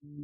Assalamualaikum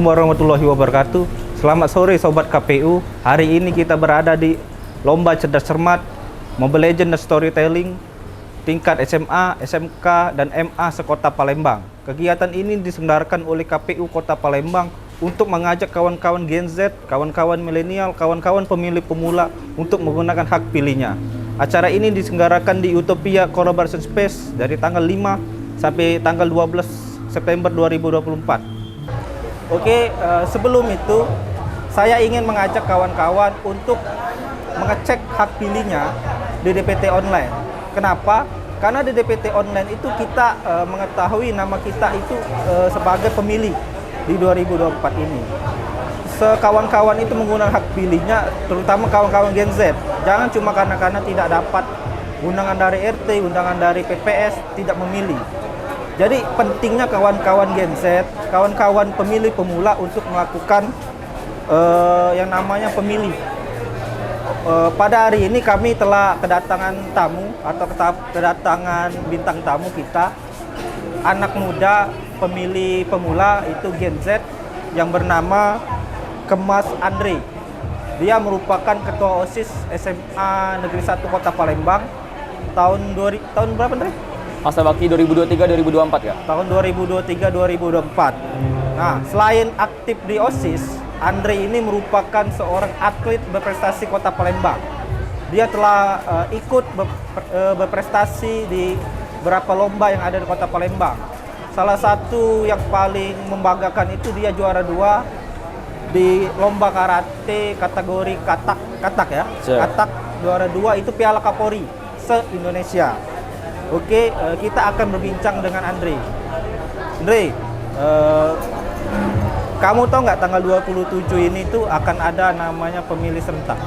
warahmatullahi wabarakatuh. Selamat sore Sobat KPU. Hari ini kita berada di Lomba Cerdas Cermat Mobile Legends dan Storytelling tingkat SMA, SMK, dan MA sekota Palembang. Kegiatan ini diselenggarakan oleh KPU Kota Palembang untuk mengajak kawan-kawan Gen Z, kawan-kawan milenial, kawan-kawan pemilih pemula untuk menggunakan hak pilihnya. Acara ini diselenggarakan di Utopia Collaboration Space dari tanggal 5 sampai tanggal 12 September 2024. Oke, sebelum itu saya ingin mengajak kawan-kawan untuk mengecek hak pilihnya di DPT online. Kenapa? Karena di DPT online itu kita mengetahui nama kita itu sebagai pemilih di 2024 ini. Sekawan-kawan itu menggunakan hak pilihnya, terutama kawan-kawan Gen Z. Jangan cuma karena tidak dapat undangan dari RT, undangan dari PPS, tidak memilih. Jadi pentingnya kawan-kawan Gen Z, kawan-kawan pemilih pemula untuk melakukan yang namanya pemilih. Pada hari ini kami telah kedatangan tamu atau kedatangan bintang tamu kita, anak muda pemilih pemula itu Gen Z yang bernama Kemas Andre. Dia merupakan ketua OSIS SMA Negeri 1 Kota Palembang tahun berapa Andre? Masa bakti 2023-2024 ya? Tahun 2023-2024. Nah, selain aktif di OSIS, Andre ini merupakan seorang atlet berprestasi Kota Palembang. Dia telah ikut berprestasi di beberapa lomba yang ada di Kota Palembang. Salah satu yang paling membanggakan itu dia juara 2 di lomba karate kategori katak ya. Sure. Katak juara 2 itu Piala Kapolri se-Indonesia. Oke, kita akan berbincang dengan Andre. Andre, kamu tahu nggak tanggal 27 ini tuh akan ada namanya pemilih serentak?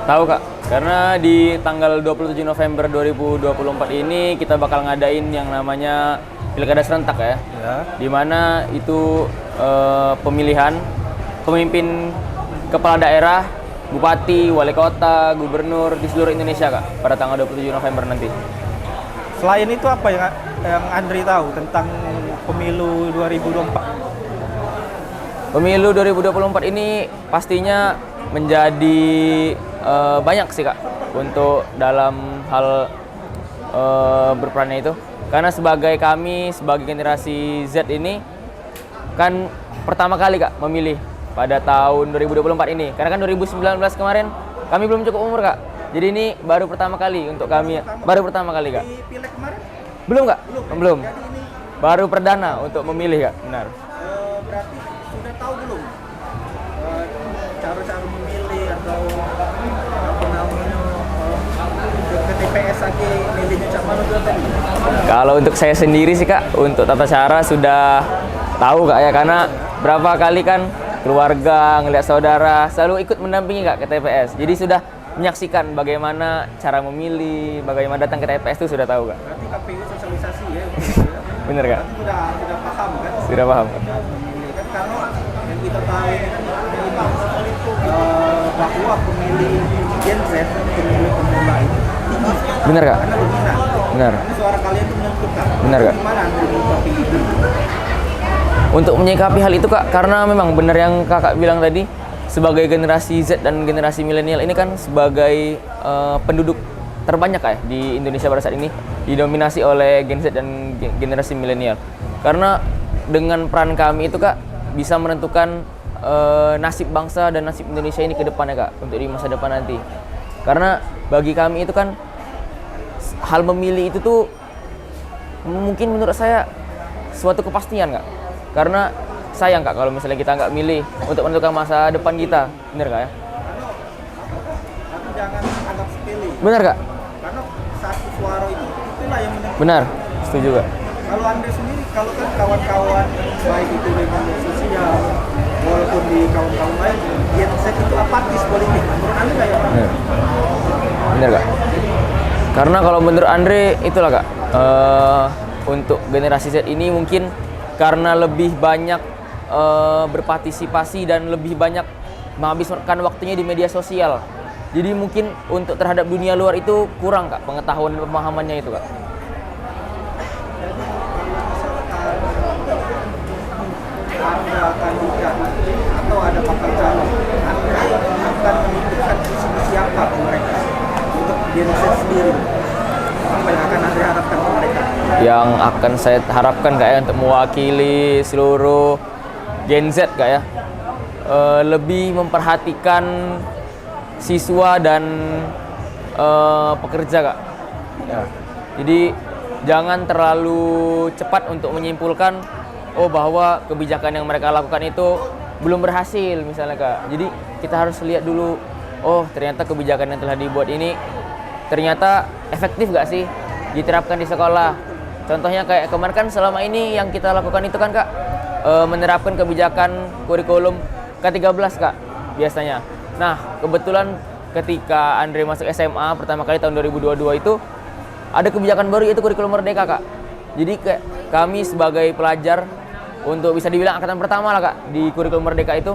Tahu Kak, karena di tanggal 27 November 2024 ini kita bakal ngadain yang namanya Pilkada Serentak ya. Dimana itu pemilihan pemimpin kepala daerah, bupati, wali kota, gubernur di seluruh Indonesia Kak pada tanggal 27 November nanti. Selain itu apa yang Andri tahu tentang pemilu 2024? Pemilu 2024 ini pastinya menjadi banyak sih Kak untuk dalam hal berperannya itu. Karena sebagai generasi Z ini kan pertama kali Kak memilih pada tahun 2024 ini. Karena kan 2019 kemarin kami belum cukup umur Kak. Jadi ini baru pertama kali untuk kami, baru pertama kali Kak. Di pileg kemarin? Belum Kak? Belum. Jadi ini Baru perdana untuk memilih Kak, benar. berarti sudah tahu belum cara-cara memilih atau apa namanya ke TPS lagi milihnya cak mana tuh tadi? Kalau untuk saya sendiri sih Kak, untuk tata cara sudah tahu Kak ya, karena berapa kali kan keluarga, ngelihat saudara selalu ikut mendampingi Kak ke TPS. Jadi sudah menyaksikan bagaimana cara memilih, bagaimana datang ke TPS itu sudah tahu Kak. Berarti KPU sosialisasi ya? Bener Kak? Berarti sudah paham kan? Sudah paham Kak? Memilih kan, karena yang kita tahu bahwa pemilih Gen Z, pemilih pemula itu tinggi. Bener Kak? Karena dominan. Benar. Jadi suara kalian itu menentukan. Benar Kak? Gimana Anda menyikapi itu? Untuk menyikapi hal itu Kak, karena memang benar yang Kakak bilang tadi, sebagai generasi Z dan generasi milenial ini kan sebagai penduduk terbanyak Kak ya, di Indonesia pada saat ini, didominasi oleh Gen Z dan generasi milenial. Karena dengan peran kami itu Kak bisa menentukan nasib bangsa dan nasib Indonesia ini ke depannya Kak, untuk di masa depan nanti. Karena bagi kami itu kan hal memilih itu tuh mungkin menurut saya suatu kepastian Kak. Karena sayang Kak kalau misalnya kita nggak milih untuk menentukan masa depan kita, bener Kak ya? Tapi jangan anggap sepele. Bener Kak? Karena satu suara itulah yang menentukan. Benar, setuju Kak. Kalau Anda sendiri, kalau kan kawan-kawan baik itu di media sosial walaupun di kawan-kawan lain, Gen Z itu apatis politik. Menurut Anda kayak apa? Bener Kak. Karena kalau menurut Andre itulah Kak, untuk generasi Z ini mungkin karena lebih banyak berpartisipasi dan lebih banyak menghabiskan waktunya di media sosial. Jadi mungkin untuk terhadap dunia luar itu kurang Kak pengetahuan dan pemahamannya itu Kak. Ada kandidat atau ada bakal calon, Anda akan menunjukkan visi apa ke mereka untuk Gen Z sendiri? Apa yang akan Anda harapkan ke mereka? Yang akan saya harapkan Kak ya untuk mewakili seluruh Gen Z Kak ya, lebih memperhatikan siswa dan pekerja Kak ya. Jadi jangan terlalu cepat untuk menyimpulkan bahwa kebijakan yang mereka lakukan itu belum berhasil misalnya Kak. Jadi kita harus lihat dulu, ternyata kebijakan yang telah dibuat ini ternyata efektif gak sih diterapkan di sekolah. Contohnya kayak kemarin kan selama ini yang kita lakukan itu kan Kak, menerapkan kebijakan kurikulum K13 Kak biasanya. Nah kebetulan ketika Andre masuk SMA pertama kali tahun 2022 itu ada kebijakan baru yaitu kurikulum merdeka Kak. Jadi kami sebagai pelajar untuk bisa dibilang angkatan pertama lah Kak di kurikulum merdeka itu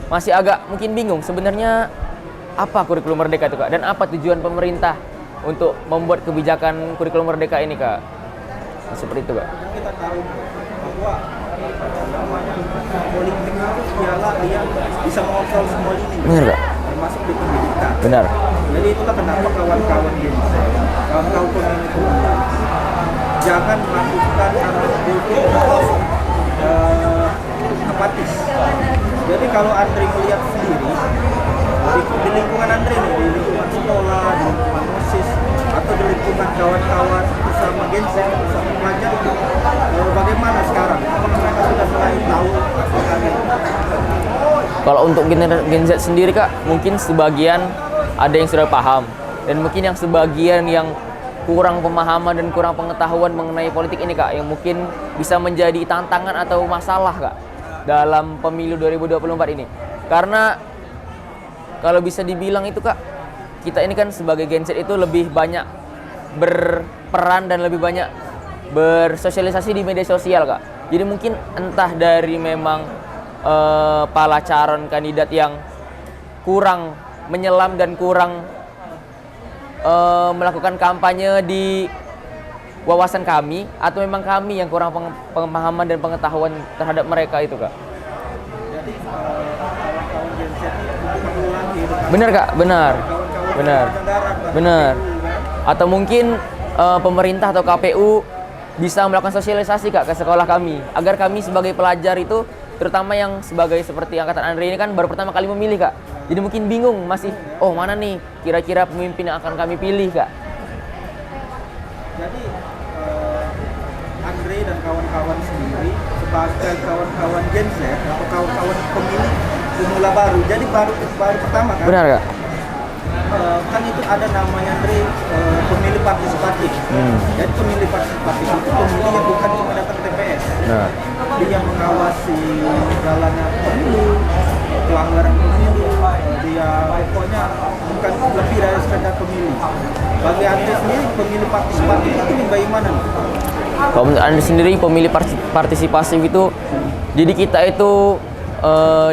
masih agak mungkin bingung sebenarnya apa kurikulum merdeka itu Kak dan apa tujuan pemerintah untuk membuat kebijakan kurikulum merdeka ini Kak. Seperti itu Kak. Kita tahu bahwa namanya politik itu ialah dia bisa mengontrol semua lini, Benar Kak. termasuk di pendidikan. Benar. Jadi itulah kenapa kawan-kawan Gen Z, kawan-kawan pemimpin jangan melakukan atau apatis. Jadi kalau Andre melihat sendiri di lingkungan Andre nih, di lingkungan sekolah, di lingkungan OSIS, atau di lingkungan kawan-kawan bersama Gen Z, bersama pelajar, bagaimana sekarang? Apakah mereka sudah mulai tahu kalian? Kalau untuk Gen Z sendiri Kak, mungkin sebagian ada yang sudah paham dan mungkin yang sebagian yang kurang pemahaman dan kurang pengetahuan mengenai politik ini Kak, yang mungkin bisa menjadi tantangan atau masalah Kak dalam pemilu 2024 ini. Karena kalau bisa dibilang itu Kak, kita ini kan sebagai Gen Z itu lebih banyak berperan dan lebih banyak bersosialisasi di media sosial Kak. Jadi mungkin entah dari memang para calon kandidat yang kurang menyelam dan kurang melakukan kampanye di wawasan kami, atau memang kami yang kurang pemahaman dan pengetahuan terhadap mereka itu Kak. Jadi kawan-kawan Gen Z ini mengulangi Benar Kak, benar. Benar. Atau mungkin pemerintah atau KPU bisa melakukan sosialisasi Kak ke sekolah kami, agar kami sebagai pelajar itu, terutama yang sebagai seperti angkatan Andre ini kan baru pertama kali memilih Kak. Jadi mungkin bingung masih, mana nih kira-kira pemimpin yang akan kami pilih Kak. Jadi Andre dan kawan-kawan sendiri sebagai kawan-kawan Gen Z atau kawan-kawan pemilih pemula baru, jadi baru pertama kan? Benar Kak? Kan itu ada namanya Andre pemilih partisipatif. Jadi pemilih partisipatif itu pemilih yang bukan cuma datang ke TPS. Nah. Dia mengawasi jalannya pemilu, pelanggaran pemilu, dia pokoknya bukan lebih dari sekedar pemilih. Bagi Andre sendiri pemilih partisipatif itu bagaimana? Kalau menurut Anda sendiri pemilih partisipatif itu, jadi kita itu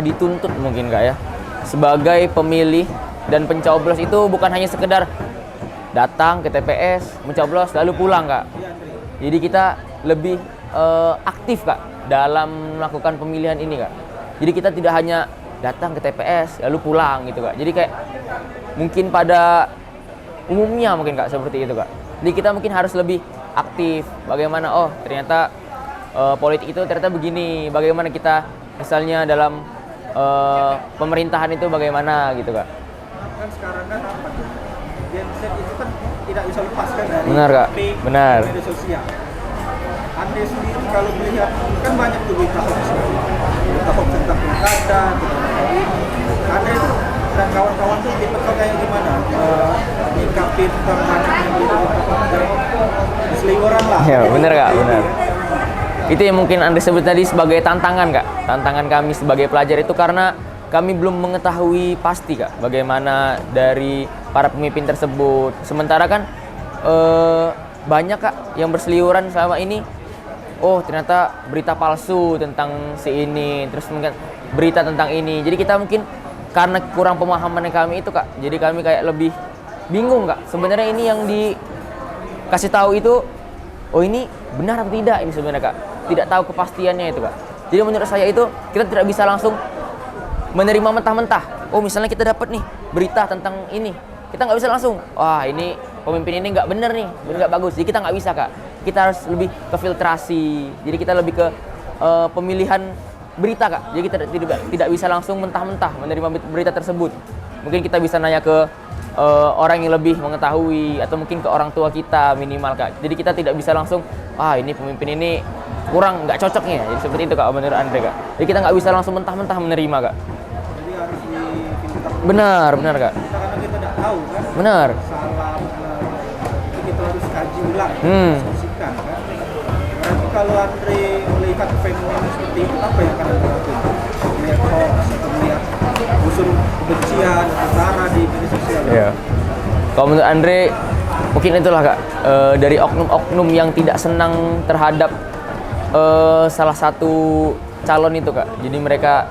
dituntut mungkin Kak ya, sebagai pemilih dan pencoblos itu bukan hanya sekedar datang ke TPS, mencoblos lalu pulang Kak. Jadi kita lebih aktif Kak dalam melakukan pemilihan ini Kak. Jadi kita tidak hanya datang ke TPS lalu pulang gitu Kak. Jadi kayak mungkin pada umumnya mungkin Kak seperti itu Kak. Jadi kita mungkin harus lebih aktif. Bagaimana ternyata politik itu ternyata begini. Bagaimana kita misalnya dalam pemerintahan itu bagaimana gitu Kak. Kan sekarang kan apa? Gen Z itu kan tidak bisa lepaskan dari Benar Kak. Benar. media sosial. Andre sendiri kalau melihat kan banyak tuh berita hoax tentang pilkada, Andre itu dan kawan-kawan tuh tipe kayak gimana? Nyikapi tentang banyaknya seliweran lah. Ya benar Kak, benar. Itu yang mungkin Anda sebut tadi sebagai tantangan Kak. Tantangan kami sebagai pelajar itu karena kami belum mengetahui pasti Kak bagaimana dari para pemimpin tersebut. Sementara kan banyak kak yang berseliweran selama ini. Oh ternyata berita palsu tentang si ini, terus mungkin berita tentang ini. Jadi kita mungkin karena kurang pemahaman kami itu kak, jadi kami kayak lebih bingung kak. Sebenarnya ini yang dikasih tahu itu, oh ini benar atau tidak ini sebenarnya kak. Tidak tahu kepastiannya itu kak. Jadi menurut saya itu kita tidak bisa langsung menerima mentah-mentah. Oh misalnya kita dapat nih berita tentang ini, kita nggak bisa langsung, wah ini pemimpin ini nggak bener nih, nggak bagus. Jadi kita nggak bisa kak. Kita harus lebih ke filtrasi. Jadi kita lebih ke pemilihan berita kak. Jadi kita tidak bisa langsung mentah-mentah menerima berita tersebut. Mungkin kita bisa nanya ke orang yang lebih mengetahui, atau mungkin ke orang tua kita minimal kak. Jadi kita tidak bisa langsung, ini pemimpin ini kurang, nggak cocok nih. Jadi seperti itu kak menurut Andre kak. Jadi kita nggak bisa langsung mentah-mentah menerima kak. Jadi harus difilter. Benar kak. Kita karena kita tidak tahu kan. Benar. Salah benar. Jadi kita harus kaji ulang, diskusikan kan. Berarti kalau Andre melihat fenomena seperti itu, apa yang akan Andre lakukan? Melihat hoax atau melihat unsur kebencian atau sara di media sosial? Iya. Kalau menurut Andre, mungkin itulah kak, dari oknum-oknum yang tidak senang terhadap salah satu calon itu kak. Jadi mereka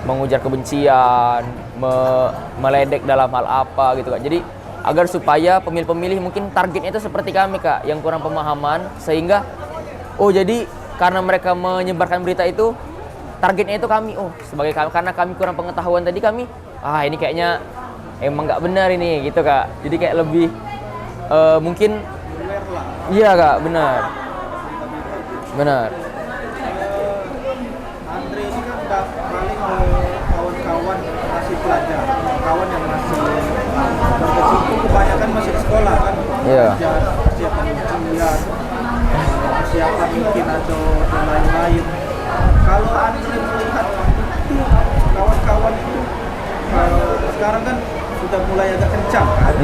mengujar kebencian, meledek dalam hal apa gitu kak. Jadi agar supaya pemilih-pemilih mungkin targetnya itu seperti kami kak, yang kurang pemahaman, sehingga jadi karena mereka menyebarkan berita itu, targetnya itu kami. Sebagai kami, karena kami kurang pengetahuan tadi, kami ini kayaknya emang nggak benar ini gitu kak. Jadi kayak lebih mungkin iya kak, benar. Andre ini kan udah paling kawan-kawan masih pelajar, kawan yang masih berkecimpung, kebanyakan masih di sekolah kan. Iya. Persiapan ujian, persiapan mungkin atau lain-lain. Kalau Andre melihat itu kawan-kawan itu sekarang kan sudah mulai agak kencang kan,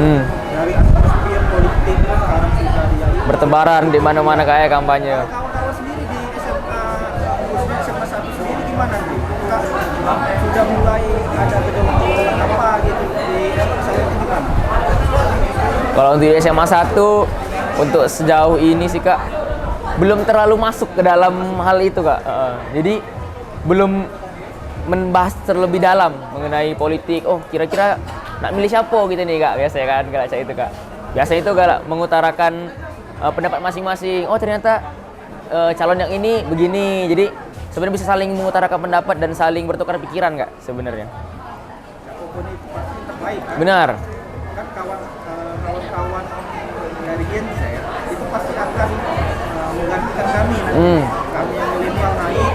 dari atmosfer politik sekarang sudah bertebaran di mana-mana kayak kampanye. Kawan-kawan sendiri di SMA, khususnya SMA 1 sendiri gimana nih? Sudah mulai ada gejolak-gejolak apa gitu di saya itu gimana? Kalau untuk di SMA 1 untuk sejauh ini sih kak belum terlalu masuk ke dalam hal itu kak. Jadi belum membahas terlebih dalam mengenai politik. Kira-kira nak milih siapa gitu nih kak, biasanya kan kalau saya itu kak. Biasa itu kak mengutarakan pendapat masing-masing. Ternyata calon yang ini begini. Jadi sebenarnya bisa saling mengutarakan pendapat dan saling bertukar pikiran kak sebenarnya. Siapapun itu pasti terbaik kan? Benar. Kan kawan-kawan dari Gen Z itu pasti akan menggantikan kami nanti. Kami yang milenial naik,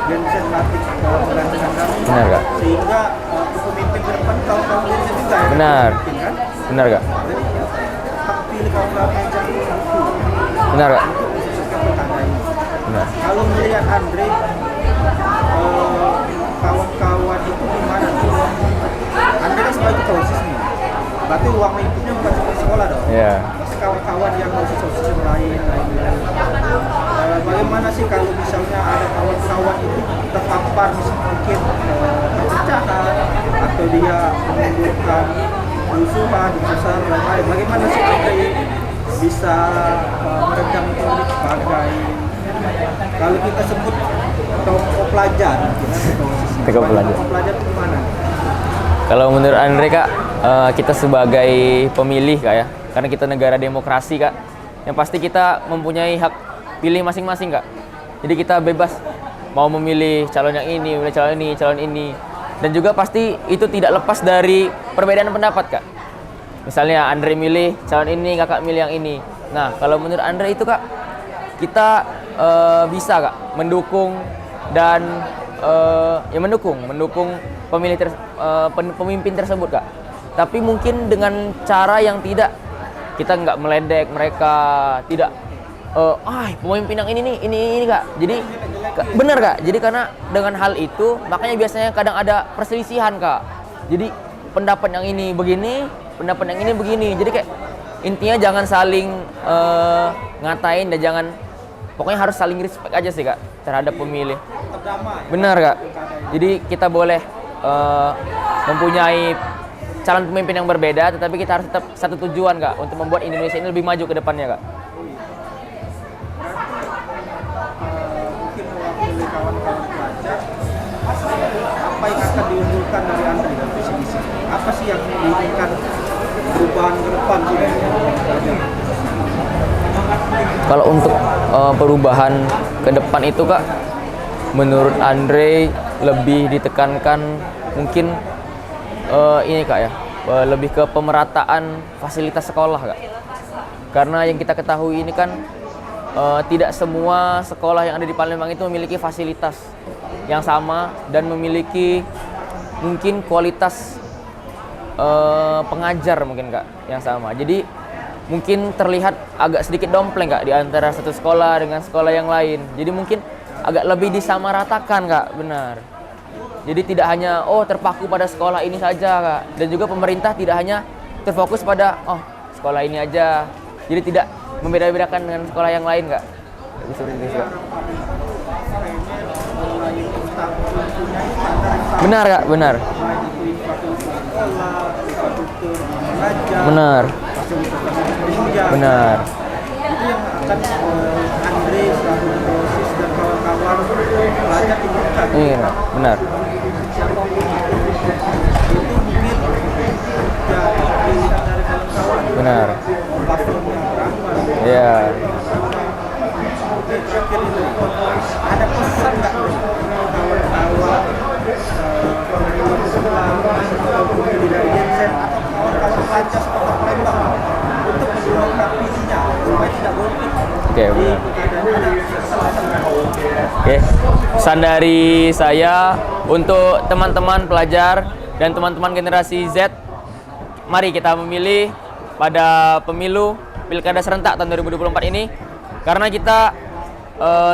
Gen Z nanti menggantikan kami. Benar kak. Sehingga pemimpin ke depan kawan-kawan Gen Z juga yang Benar. memimpin, kan? Benar kak. Jadi tetap pilih kawan-kawan yang jadi satu. Benar kak. Untuk mensukseskan pilkada ini. Benar. Kalau melihat Andre, kawan-kawan itu gimana tuh? Andre kan sebagai ketua OSIS nih, berarti uang lingkupnya bukan cuma sekolah dong. Iya. Masih kawan-kawan yang OSIS yang lain. Bagaimana sih kalau misalnya ada kawan-kawan itu terpapar mungkin perpecahan atau dia menimbulkan kerusuhan besar lain-lain? Bagaimana sih Andre bisa meredam itu sebagai, kalau kita sebut tokoh pelajar, Tokoh pelajar. Tokoh pelajar itu gimana? Kalau menurut Andre kak, kita sebagai pemilih kak ya, karena kita negara demokrasi kak, yang pasti kita mempunyai hak pilih masing-masing kak. Jadi kita bebas mau memilih calon yang ini, memilih calon ini, dan juga pasti itu tidak lepas dari perbedaan pendapat kak. Misalnya Andre milih calon ini, kakak milih yang ini. Nah kalau menurut Andre itu kak, kita bisa kak mendukung dan mendukung pemimpin tersebut kak. Tapi mungkin dengan cara yang tidak, kita nggak meledek mereka, tidak pemimpin yang ini nih, ini kak. Jadi benar kak. Jadi karena dengan hal itu makanya biasanya kadang ada perselisihan kak. Jadi pendapat yang ini begini, pendapat yang ini begini. Jadi kayak intinya jangan saling ngatain dan jangan, pokoknya harus saling respect aja sih kak terhadap pemilih. Benar kak. Jadi kita boleh mempunyai calon pemimpin yang berbeda, tetapi kita harus tetap satu tujuan kak, untuk membuat Indonesia ini lebih maju ke depannya kak. apa yang akan diunggulkan dari Andre dan visi misi? Apa sih yang diinginkan perubahan ke depan sih? Kalau untuk perubahan ke depan itu Kak, menurut Andre lebih ditekankan mungkin ini Kak ya, lebih ke pemerataan fasilitas sekolah Kak. Karena yang kita ketahui ini kan tidak semua sekolah yang ada di Palembang itu memiliki fasilitas yang sama dan memiliki mungkin kualitas pengajar mungkin Kak yang sama. Jadi mungkin terlihat agak sedikit dompleng Kak di antara satu sekolah dengan sekolah yang lain. Jadi mungkin agak lebih disamaratakan Kak, benar. Jadi tidak hanya terpaku pada sekolah ini saja Kak. Dan juga pemerintah tidak hanya terfokus pada sekolah ini aja. Jadi tidak membeda-bedakan dengan sekolah yang lain Kak. Benar Kak, benar. Benar. Benar. Itu yang akan Andre selaku proses dan kawan-kawan belajar tingkatkan. Iya, benar. Itu mungkin jadi pilihan dari kawan-kawan. Benar. Platform yang berapa? Iya. Oke, terakhir itu ada pesan nggak kawan-kawan pemilih sekolah ataupun dari Gen Z atau kawan-kawan pelajar sekolah Palembang untuk menggunakan visinya supaya tidak golput? Oke, benar. Oke, pesan dari saya untuk teman-teman pelajar dan teman-teman generasi Z, mari kita memilih pada pemilu Pilkada serentak tahun 2024 ini, karena kita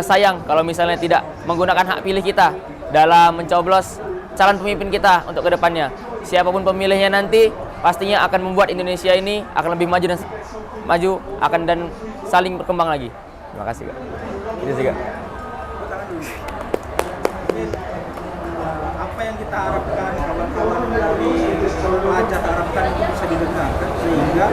sayang kalau misalnya tidak menggunakan hak pilih kita dalam mencoblos calon pemimpin kita untuk kedepannya. Siapapun pemilihnya nanti pastinya akan membuat Indonesia ini akan lebih maju dan saling berkembang lagi. Terima kasih Kak. Itu sih Kak. Apa yang kita harapkan kawan-kawan dari pelajar harapkan itu bisa didengarkan sehingga